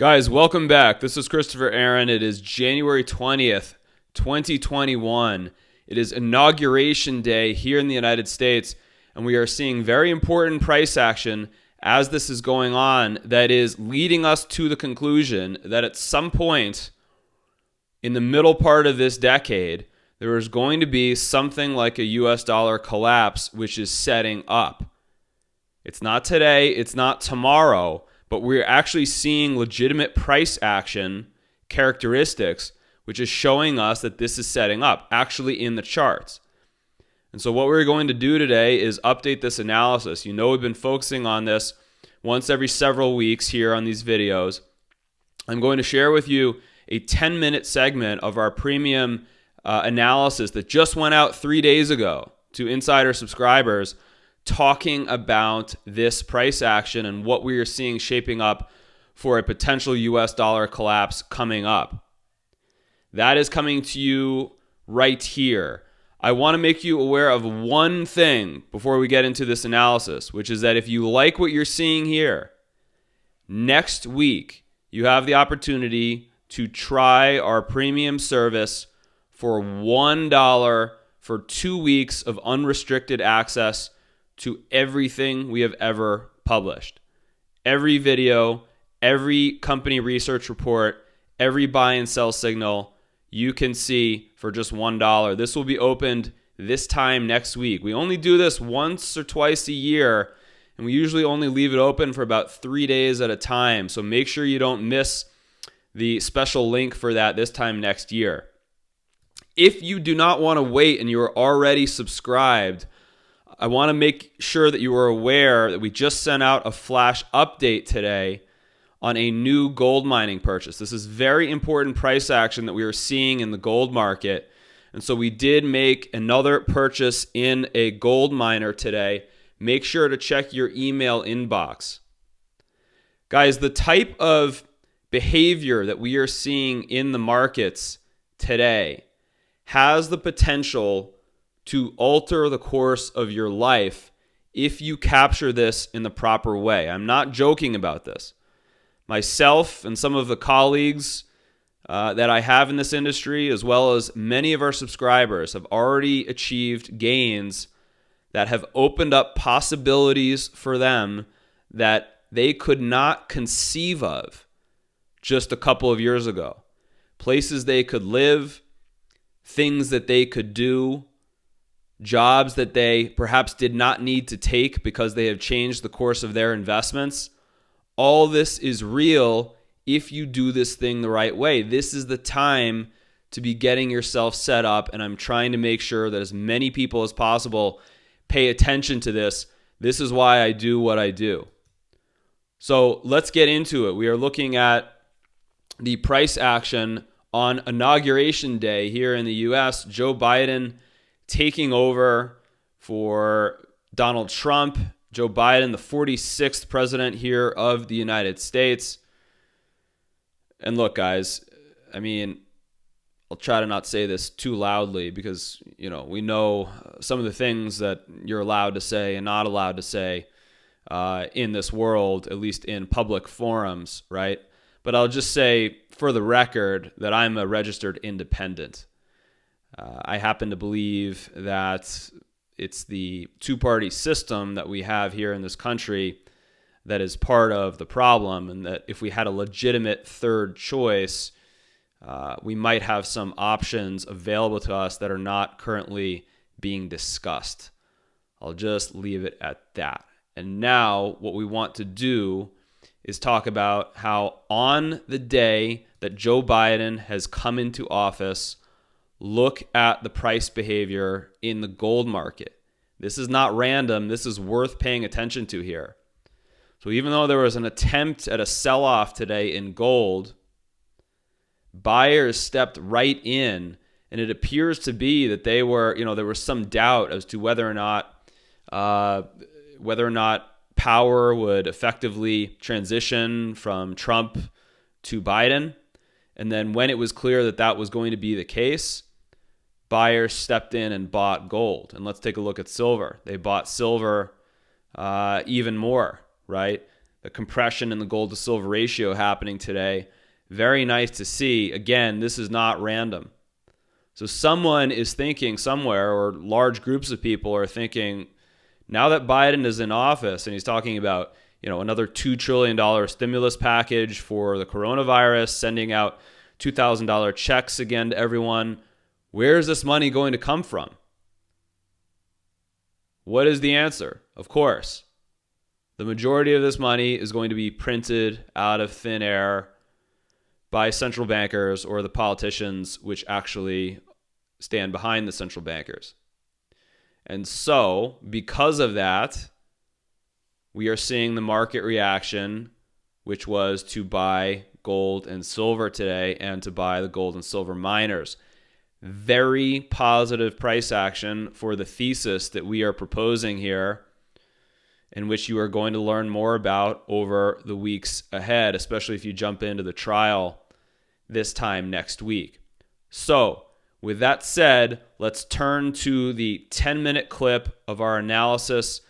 Guys, welcome back. This is Christopher Aaron. It is January 20th, 2021. It is Inauguration Day here in the United States, and we are seeing very important price action as this is going on that is leading us to the conclusion that at some point in the middle part of this decade, there is going to be something like a US dollar collapse, which is setting up. It's not today, it's not tomorrow, but we're actually seeing legitimate price action characteristics, which is showing us that this is setting up, actually in the charts. And so what we're going to do today is update this analysis. You know we've been focusing on this once every several weeks here on these videos. I'm going to share with you a 10-minute segment of our premium analysis that just went out 3 days ago to insider subscribers, talking about this price action and what we are seeing shaping up for a potential US dollar collapse coming up. That is coming to you right here. I want to make you aware of one thing before we get into this analysis, which is that if you like what you're seeing here, next week you have the opportunity to try our premium service for $1 for 2 weeks of unrestricted access to everything we have ever published. Every video, every company research report, every buy and sell signal you can see for just $1. This will be opened this time next week. We only do this once or twice a year, and we usually only leave it open for about 3 days at a time. So make sure you don't miss the special link for that this time next year. If you do not want to wait and you are already subscribed, I want to make sure that you are aware that we just sent out a flash update today on a new gold mining purchase. This is very important price action that we are seeing in the gold market. And so we did make another purchase in a gold miner today. Make sure to check your email inbox. Guys, the type of behavior that we are seeing in the markets today has the potential to alter the course of your life if you capture this in the proper way. I'm not joking about this. Myself and some of the colleagues that I have in this industry, as well as many of our subscribers, have already achieved gains that have opened up possibilities for them that they could not conceive of just a couple of years ago. Places they could live, things that they could do, jobs that they perhaps did not need to take because they have changed the course of their investments. All this is real if you do this thing the right way. This is the time to be getting yourself set up, and I'm trying to make sure that as many people as possible pay attention to this. This is why I do what I do. So let's get into it. We are looking at the price action on Inauguration Day here in the US. Joe Biden taking over for Donald Trump. Joe Biden, the 46th president here of the United States. And look, guys, I mean, I'll try to not say this too loudly because, we know some of the things that you're allowed to say and not allowed to say in this world, at least in public forums, right? But I'll just say for the record that I'm a registered independent. I happen to believe that it's the two-party system that we have here in this country that is part of the problem, and that if we had a legitimate third choice, we might have some options available to us that are not currently being discussed. I'll just leave it at that. And now what we want to do is talk about how on the day that Joe Biden has come into office, look at the price behavior in the gold market. This is not random. This is worth paying attention to here. So even though there was an attempt at a sell-off today in gold, buyers stepped right in, and it appears to be that they were, there was some doubt as to whether or not power would effectively transition from Trump to Biden. And then when it was clear that that was going to be the case, buyers stepped in and bought gold. And let's take a look at silver. They bought silver even more, right? the compression in the gold to silver ratio happening today. Very nice to see. Again, this is not random. So someone is thinking somewhere, or large groups of people are thinking, now that Biden is in office and he's talking about, another $2 trillion stimulus package for the coronavirus, sending out $2,000 checks again to everyone, where is this money going to come from? What is the answer? Of course, the majority of this money is going to be printed out of thin air by central bankers or the politicians which actually stand behind the central bankers. And so, because of that, we are seeing the market reaction, which was to buy gold and silver today and to buy the gold and silver miners. Very positive price action for the thesis that we are proposing here, in which you are going to learn more about over the weeks ahead, especially if you jump into the trial this time next week. So, with that said, let's turn to the 10-minute clip of our analysis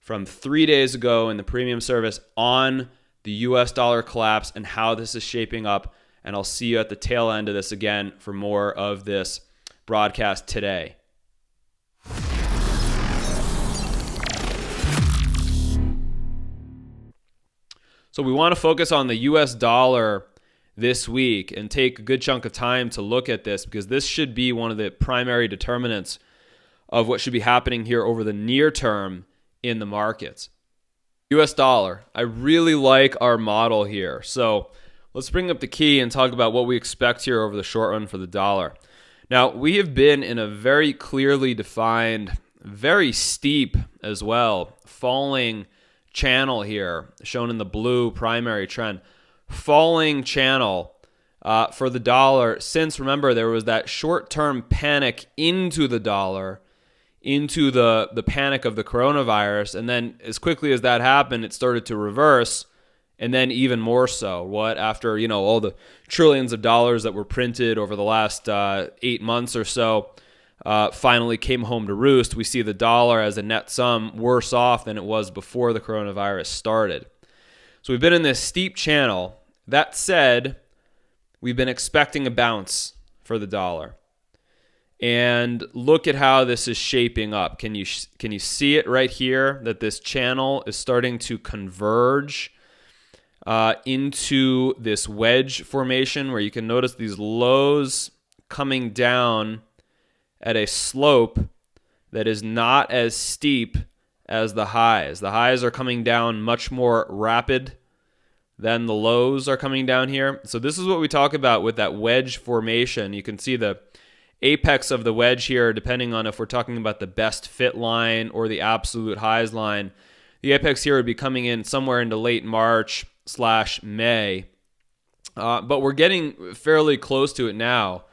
from 3 days ago in the premium service on the US dollar collapse and how this is shaping up. And I'll see you at the tail end of this again for more of this broadcast today. So we want to focus on the US dollar this week and take a good chunk of time to look at this, because this should be one of the primary determinants of what should be happening here over the near term in the markets. US dollar. I really like our model here. So let's bring up the key and talk about what we expect here over the short run for the dollar. Now, we have been in a very clearly defined, very steep as well, falling channel here, shown in the blue primary trend. Falling channel for the dollar since, remember, there was that short-term panic into the dollar, into the panic of the coronavirus, and then as quickly as that happened, it started to reverse, and then even more so. After all the trillions of dollars that were printed over the last 8 months or so finally came home to roost, we see the dollar as a net sum worse off than it was before the coronavirus started. So we've been in this steep channel. That said, we've been expecting a bounce for the dollar. And look at how this is shaping up. Can you see it right here, that this channel is starting to converge into this wedge formation, where you can notice these lows coming down at a slope that is not as steep as the highs. The highs are coming down much more rapid than the lows are coming down here. So this is what we talk about with that wedge formation. You can see the apex of the wedge here, depending on if we're talking about the best fit line or the absolute highs line. The apex here would be coming in somewhere into late March/May. But we're getting fairly close to it now,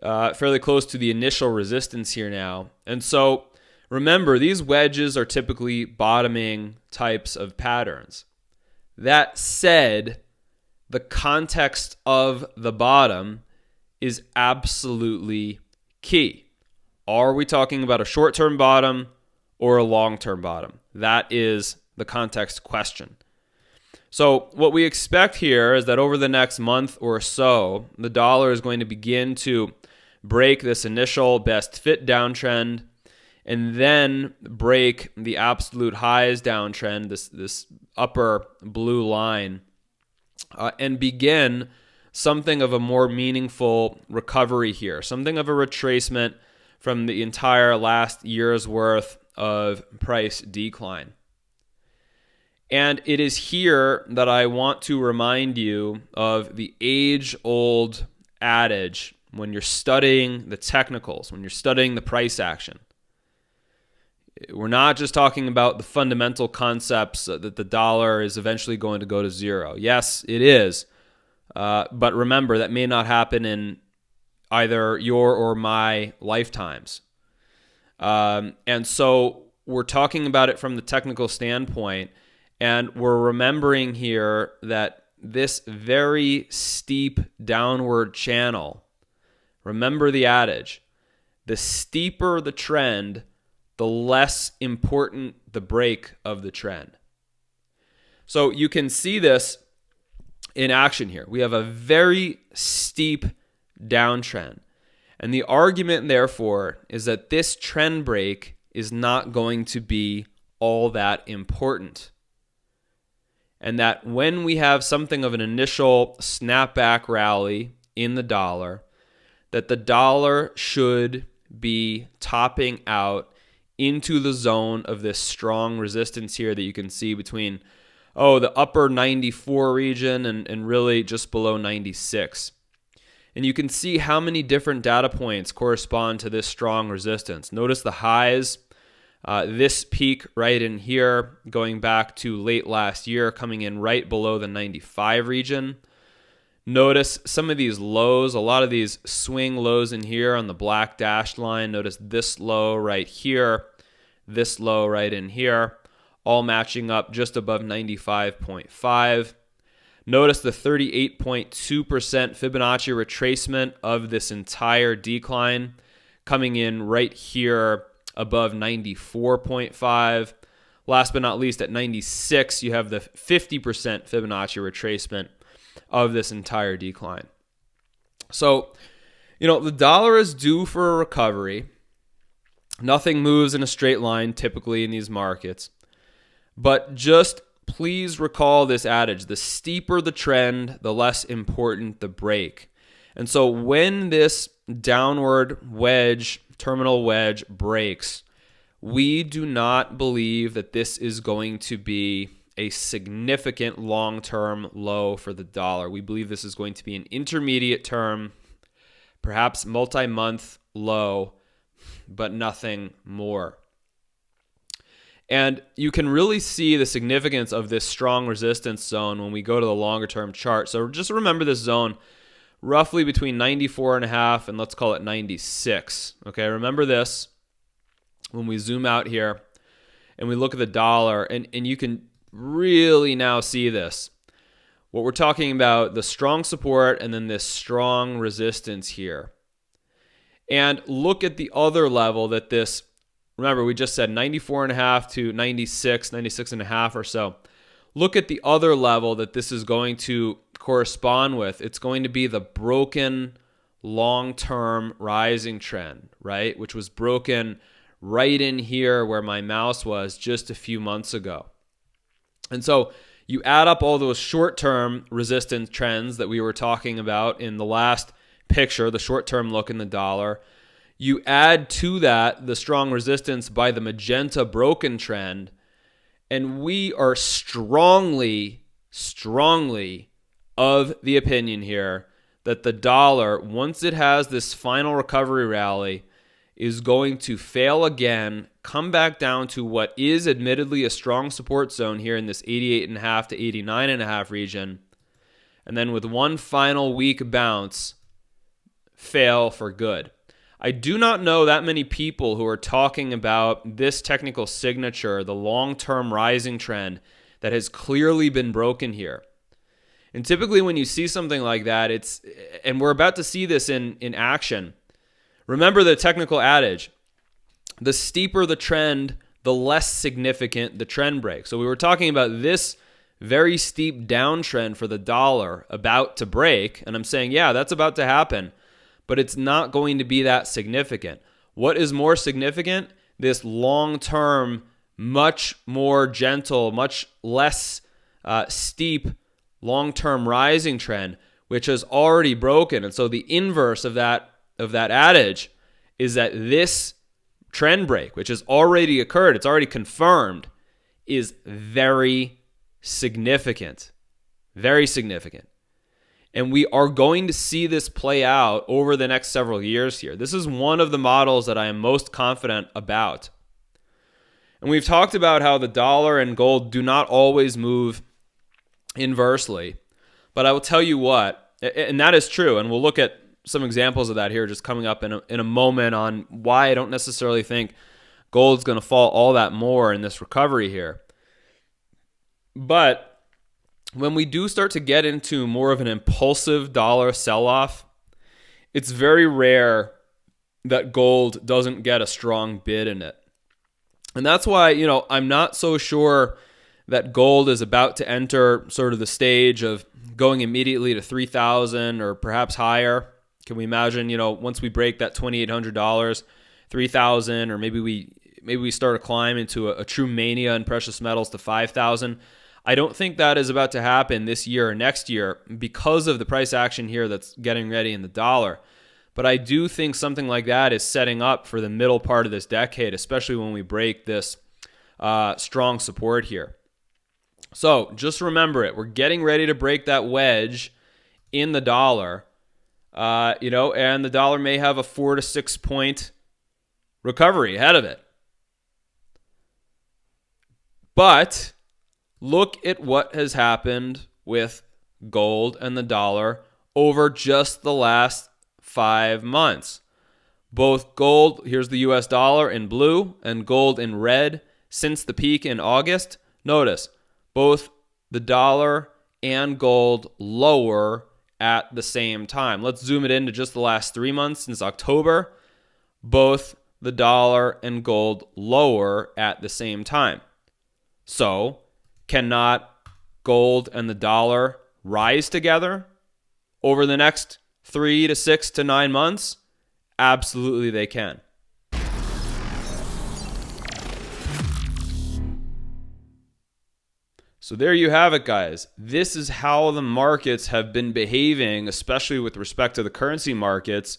fairly close to the initial resistance here now. And so remember, these wedges are typically bottoming types of patterns. That said, the context of the bottom is absolutely key. Are we talking about a short-term bottom or a long-term bottom? That is the context question. So what we expect here is that over the next month or so, the dollar is going to begin to break this initial best fit downtrend and then break the absolute highs downtrend, this upper blue line, and begin something of a more meaningful recovery here, something of a retracement from the entire last year's worth of price decline. And it is here that I want to remind you of the age-old adage when you're studying the technicals, when you're studying the price action. We're not just talking about the fundamental concepts that the dollar is eventually going to go to zero. Yes, it is. But remember, that may not happen in either your or my lifetimes. And so we're talking about it from the technical standpoint, and we're remembering here that this very steep downward channel, remember the adage, the steeper the trend, the less important the break of the trend. So you can see this in action here. We have a very steep downtrend. And the argument, therefore, is that this trend break is not going to be all that important. And that when we have something of an initial snapback rally in the dollar, that the dollar should be topping out into the zone of this strong resistance here that you can see between, the upper 94 region and really just below 96. And you can see how many different data points correspond to this strong resistance. Notice the highs. This peak right in here, going back to late last year, coming in right below the 95 region. Notice some of these lows, a lot of these swing lows in here on the black dashed line. Notice this low right here, this low right in here, all matching up just above 95.5. Notice the 38.2% Fibonacci retracement of this entire decline coming in right here above 94.5. Last but not least, at 96, you have the 50% Fibonacci retracement of this entire decline. So, the dollar is due for a recovery. Nothing moves in a straight line typically in these markets. But just please recall this adage: the steeper the trend, the less important the break. And so when this downward wedge, terminal wedge breaks, we do not believe that this is going to be a significant long-term low for the dollar. We believe this is going to be an intermediate term, perhaps multi-month low, but nothing more. And you can really see the significance of this strong resistance zone when we go to the longer term chart. So just remember this zone roughly between 94.5 and let's call it 96. Okay, remember this when we zoom out here and we look at the dollar, and you can really now see this. What we're talking about, the strong support and then this strong resistance here. And look at the other level that this, remember we just said 94.5 to 96.5 or so. Look at the other level that this is going to correspond with. It's going to be the broken long-term rising trend, right? Which was broken right in here where my mouse was just a few months ago. And so you add up all those short-term resistance trends that we were talking about in the last picture, the short-term look in the dollar. You add to that the strong resistance by the magenta broken trend, and we are strongly of the opinion here that the dollar, once it has this final recovery rally, is going to fail again, come back down to what is admittedly a strong support zone here in this 88.5 to 89.5 region, and then with one final weak bounce, fail for good. I do not know that many people who are talking about this technical signature, the long-term rising trend that has clearly been broken here. And typically when you see something like that, and we're about to see this in action. Remember the technical adage: the steeper the trend, the less significant the trend break. So we were talking about this very steep downtrend for the dollar about to break, and I'm saying, yeah, that's about to happen, but it's not going to be that significant. What is more significant? This long-term, much more gentle, much less steep long-term rising trend, which has already broken. And so the inverse of that adage is that this trend break, which has already occurred, it's already confirmed, is very significant. Very significant. And we are going to see this play out over the next several years here. This is one of the models that I am most confident about. And we've talked about how the dollar and gold do not always move inversely. But I will tell you what, and that is true, and we'll look at some examples of that here just coming up in a moment on why I don't necessarily think gold's going to fall all that more in this recovery here. But when we do start to get into more of an impulsive dollar sell-off, it's very rare that gold doesn't get a strong bid in it. And that's why, I'm not so sure that gold is about to enter sort of the stage of going immediately to 3,000 or perhaps higher. Can we imagine, once we break that $2,800, 3,000, or maybe we start a climb into a true mania in precious metals to 5,000? I don't think that is about to happen this year or next year because of the price action here that's getting ready in the dollar. But I do think something like that is setting up for the middle part of this decade, especially when we break this strong support here. So just remember it. We're getting ready to break that wedge in the dollar, and the dollar may have a 4 to 6 point recovery ahead of it. But look at what has happened with gold and the dollar over just the last 5 months. Both gold, here's the US dollar in blue, and gold in red since the peak in August. Notice, both the dollar and gold lower at the same time. Let's zoom it into just the last 3 months since October. Both the dollar and gold lower at the same time. So, cannot gold and the dollar rise together over the next 3 to 6 to 9 months? Absolutely they can. So there you have it, guys. This is how the markets have been behaving, especially with respect to the currency markets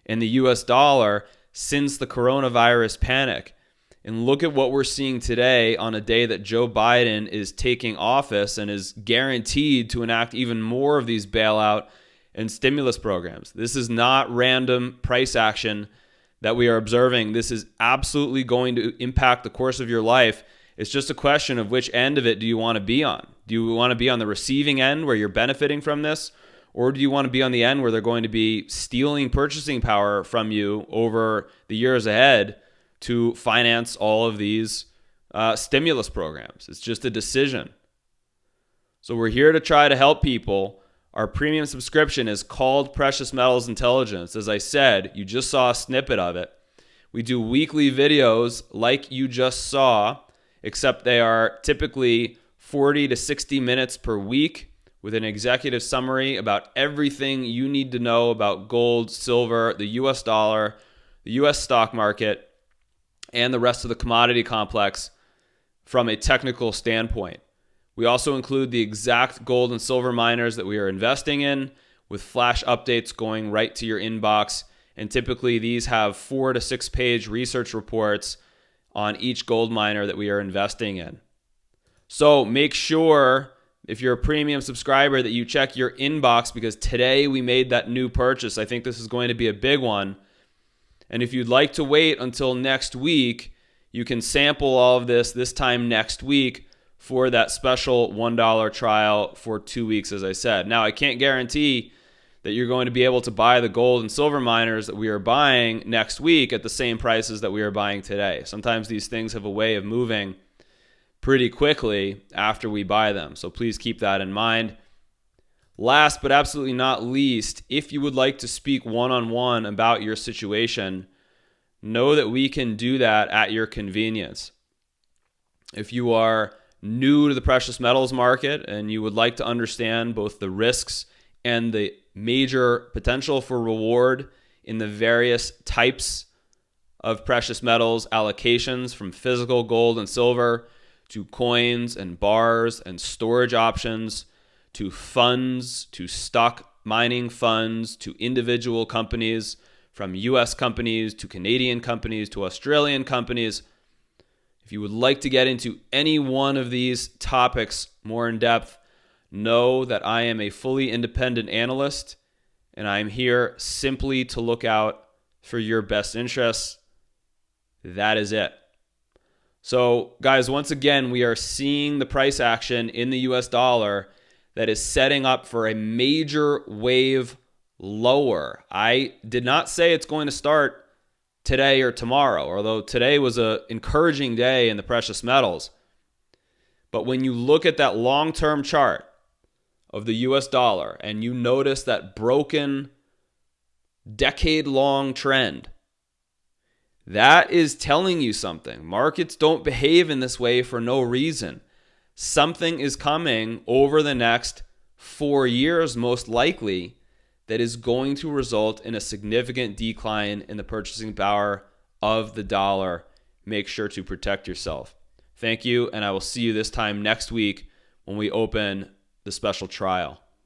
and the US dollar since the coronavirus panic. And look at what we're seeing today on a day that Joe Biden is taking office and is guaranteed to enact even more of these bailout and stimulus programs. This is not random price action that we are observing. This is absolutely going to impact the course of your life. It's just a question of which end of it do you want to be on? Do you want to be on the receiving end where you're benefiting from this? Or do you want to be on the end where they're going to be stealing purchasing power from you over the years ahead to finance all of these stimulus programs? It's just a decision. So we're here to try to help people. Our premium subscription is called Precious Metals Intelligence. As I said, you just saw a snippet of it. We do weekly videos like you just saw, except they are typically 40 to 60 minutes per week with an executive summary about everything you need to know about gold, silver, the US dollar, the US stock market, and the rest of the commodity complex from a technical standpoint. We also include the exact gold and silver miners that we are investing in with flash updates going right to your inbox. And typically these have 4 to 6 page research reports on each gold miner that we are investing in. So make sure, if you're a premium subscriber, that you check your inbox because today we made that new purchase. I think this is going to be a big one. And if you'd like to wait until next week, you can sample all of this time next week for that special $1 trial for 2 weeks, as I said. Now, I can't guarantee that you're going to be able to buy the gold and silver miners that we are buying next week at the same prices that we are buying today. Sometimes these things have a way of moving pretty quickly after we buy them. So please keep that in mind. Last but absolutely not least, if you would like to speak one-on-one about your situation, know that we can do that at your convenience. If you are new to the precious metals market and you would like to understand both the risks and the major potential for reward in the various types of precious metals allocations, from physical gold and silver to coins and bars and storage options, to funds, to stock mining funds, to individual companies, from US companies to Canadian companies to Australian companies. If you would like to get into any one of these topics more in depth, know that I am a fully independent analyst and I'm here simply to look out for your best interests. That is it. So, guys, once again, we are seeing the price action in the US dollar that is setting up for a major wave lower. I did not say it's going to start today or tomorrow, although today was an encouraging day in the precious metals. But when you look at that long-term chart of the US dollar and you notice that broken decade-long trend, that is telling you something. Markets don't behave in this way for no reason. Something is coming over the next 4 years, most likely, that is going to result in a significant decline in the purchasing power of the dollar. Make sure to protect yourself. Thank you, and I will see you this time next week when we open the special trial.